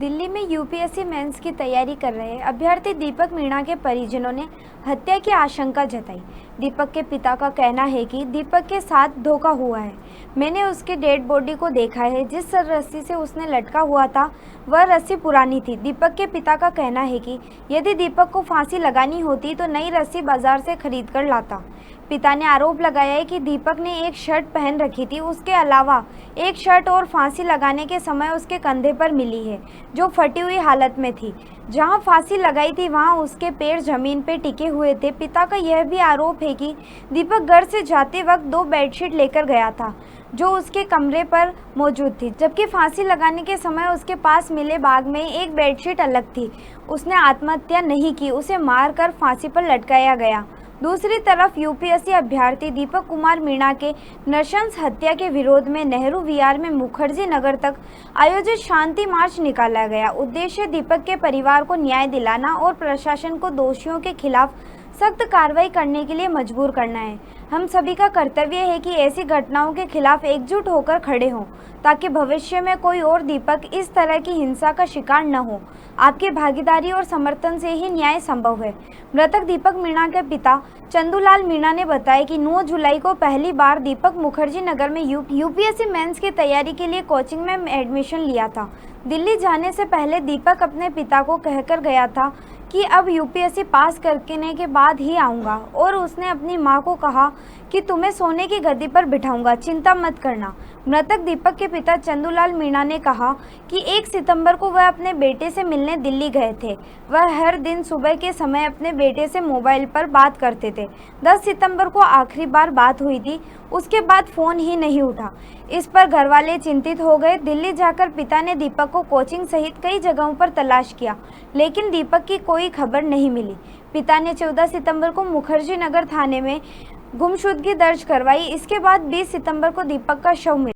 दिल्ली में UPSC mains की तैयारी कर रहे अभ्यर्थी दीपक मीणा के परिजनों ने हत्या की आशंका जताई। दीपक के पिता का कहना है कि दीपक के साथ धोखा हुआ है। मैंने उसके डेड बॉडी को देखा है। जिस रस्सी से उसने लटका हुआ था वह रस्सी पुरानी थी। दीपक के पिता का कहना है कि यदि दीपक को फांसी लगानी होती तो नई रस्सी बाजार से खरीद कर लाता। पिता ने आरोप लगाया है कि दीपक ने एक शर्ट पहन रखी थी। उसके अलावा एक शर्ट और फांसी लगाने के समय उसके कंधे पर मिली है, जो फटी हुई हालत में थी। जहां फांसी लगाई थी वहां उसके पैर जमीन पर टिके हुए थे। पिता का यह भी आरोप है कि दीपक घर से जाते वक्त 2 बेडशीट लेकर गया था, जो उसके कमरे पर मौजूद थी, जबकि फांसी लगाने के समय उसके पास मिले बैग में एक बेडशीट अलग थी। उसने आत्महत्या नहीं की, उसे मारकर फांसी पर लटकाया गया। दूसरी तरफ यूपीएससी अभ्यर्थी दीपक कुमार मीणा के नृशंस हत्या के विरोध में नेहरू विहार में मुखर्जी नगर तक आयोजित शांति मार्च निकाला गया। उद्देश्य दीपक के परिवार को न्याय दिलाना और प्रशासन को दोषियों के खिलाफ सख्त कार्रवाई करने के लिए मजबूर करना है। हम सभी का कर्तव्य है कि ऐसी घटनाओं के खिलाफ एकजुट होकर खड़े हों, ताकि भविष्य में कोई और दीपक इस तरह की हिंसा का शिकार न हो। आपकी भागीदारी और समर्थन से ही न्याय संभव है। मृतक दीपक मीणा के पिता चंदूलाल मीणा ने बताया कि 9 जुलाई को पहली बार दीपक मुखर्जी नगर में यूपीएससी मेंस की तैयारी के लिए कोचिंग में एडमिशन लिया था। दिल्ली जाने से पहले दीपक अपने पिता को कहकर गया था कि अब यूपीएससी पास करने के बाद ही आऊँगा, और उसने अपनी मां को कहा कि तुम्हें सोने की गद्दी पर बिठाऊंगा, चिंता मत करना। मृतक दीपक के पिता चंदूलाल मीणा ने कहा कि 1 सितंबर को वह अपने बेटे से मिलने दिल्ली गए थे। वह हर दिन सुबह के समय अपने बेटे से मोबाइल पर बात करते थे। 10 सितंबर को आखिरी बार बात हुई थी, उसके बाद फ़ोन ही नहीं उठा। इस पर घरवाले चिंतित हो गए। दिल्ली जाकर पिता ने दीपक को कोचिंग सहित कई जगहों पर तलाश किया, लेकिन दीपक की कोई खबर नहीं मिली। पिता ने 14 सितंबर को मुखर्जी नगर थाने में गुमशुदगी दर्ज करवाई। इसके बाद 20 सितंबर को दीपक का शव मिला।